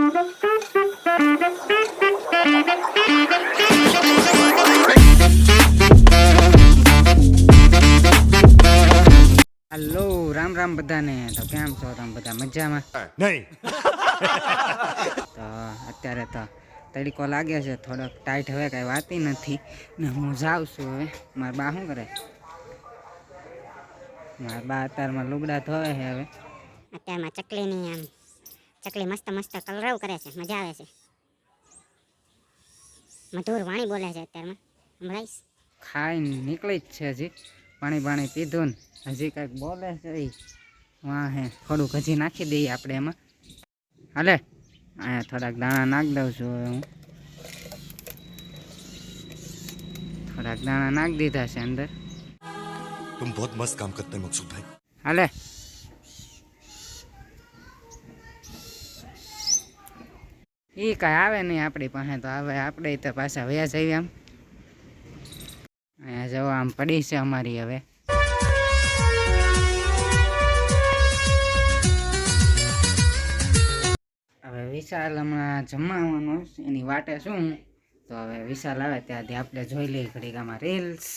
hello Ram Ram बधाने तो केम छो तमे बधा मजामां नहीं तो अत्यारे तो तड़को लागे छे थोड़ोक टाइट हवे काई वाती नथी ने हूँ जाऊं छुं हवे मार बा शुं करे मार बा अत्यारमा लुगड़ा धोवे छे हवे અત્યારમાં ચકલીની આમ ચકલી મસ્ત મસ્ત કલરવ કરે છે મજા આવે છે મધુર વાણી બોલે છે અત્યારમાં સંભળાઈશ खाई निकली ज छे हजी पाणी पाणी पीधुं ने हजी कांईक बोले छे ई वाह हे थोड़ुंक हजी नाखी दईए आपणे एमां हाले अहींया थोड़ाक दाणा नाख दऊं छुं हवे हूँ थोड़ाक दाणा नाख दीधा छे अंदर तुम बहुत मस्त काम करते हैं मकसूद भाई हाले ई कांई आवे नहीं आपणी पासे तो हवे आपणे तो पाछा वया जईए आम अहींया जो आम पड़ी छे अमारी हवे हवे विशाल हमणां जमावानो छे एनी वाटे छुं तो हवे विशाल आवे त्यारथी आपणे जोई लઈએ घડીक आमां रील्स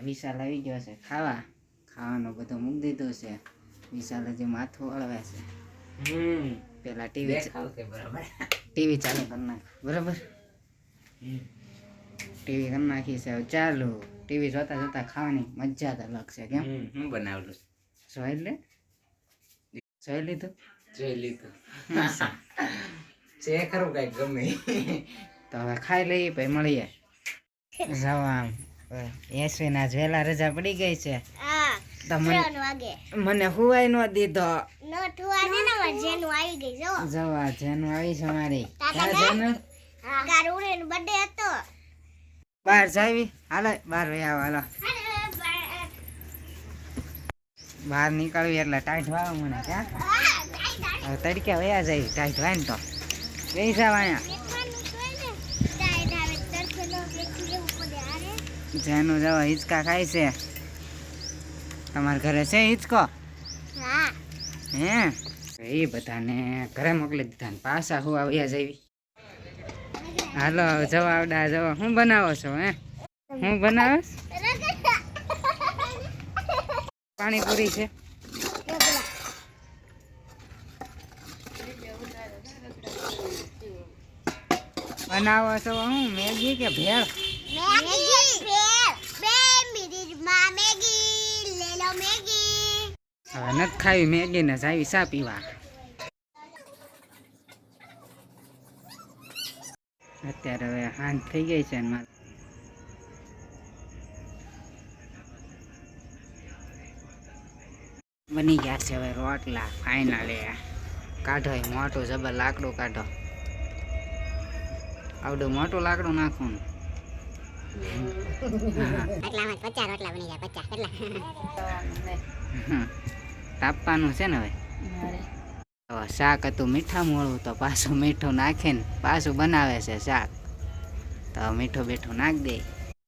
विशाल आई गयो छे खावा खावानुं बधुं मूकी दीधुं छे विशाल हजी माथुं हळवे छे पेला टीवी टीवी चालू कर नाख बराबर टीवी कर नाखी छे चालू टीवी जोता जोता खावानी मजा ज अलग छे केम હું બનાવેલું જોઈ લે જોઈ લીધું છે ખરું કઈ ગમે તો હવે ખાઈ લઈએ પછી મળીએ જાવ આમ એસવીના વેલા રજા પડી ગઈ છે તો મને હુવાય નો દીધો જવા જેનું આવી છે મારી બહાર જાવી હાલો બહાર આવો હાલો બહાર નીકળવી એટલે ટાઈટ વાવ મને ક્યાં હવે તડકે વયા જાય ટાઈટ વાય ને તો બેસી જાવ અહીંયા જેનું જવા હિંચકા ખાય છે તમારા ઘરે છે હિંચકો હે એ બધાને ઘરે મોકલી દીધા ને પાછા હું આવ્યા જવી હાલો જવા આવડા જવા શું બનાવો છો હે હું બનાવસ પાણીપુરી છે બનાવો છો હું મેગી કે ભેળ હવે નથી ખાવી મેગી ને જાવી ચા પીવા અત્યારે હવે હાંજ થઈ ગઈ છે ને બની ગયા છે હવે રોટલા ફાઇનલી કાઢો મોટું જબર લાકડું કાઢો આવડું મોટું લાકડું નાખવું એટલામાં 50 રોટલા બની જાય 50 કેટલા તાપવાનું છે ને હવે શાક હતું મીઠા મોળું તો પાછું મીઠું નાખીને પાછું બનાવે છે શાક તો મીઠું બીઠું નાખ દે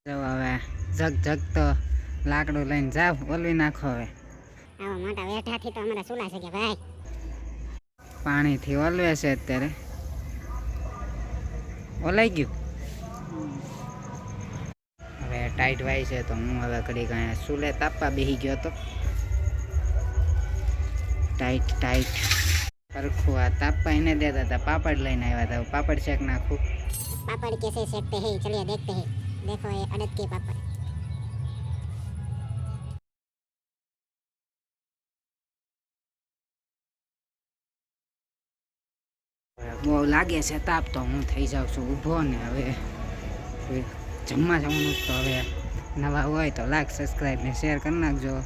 તો હવે જગ જગ તો લાકડું લઈને જાવ ઓલવી નાખો હવે આવા મોટા વેઠાથી તો અમારા સુલા છે કે ભાઈ પાણીથી ઓલવે છે અત્યારે ઓલાઈ ગયું હવે ટાઈટ વાય છે તો હું હવે ઘડીક અહીંયા ચૂલે તાપવા બેસી ગયો હતો ટાઈટ ટાઈટ સરખું આ તાપવા એને દેતા હતા પાપડ લઈને આવ્યા હતા પાપડ શેક નાખું पापड़ कैसे सेकते हैं चलिए देखते हैं देखो ये अड़द के पापड़ બહુ લાગે છે તાપ તો હું થઈ જાઉં છું ઊભો ને હવે જમવા જવાનું તો હવે નવા હોય તો લાઈક સબસ્ક્રાઈબ ને શેર કરી નાખજો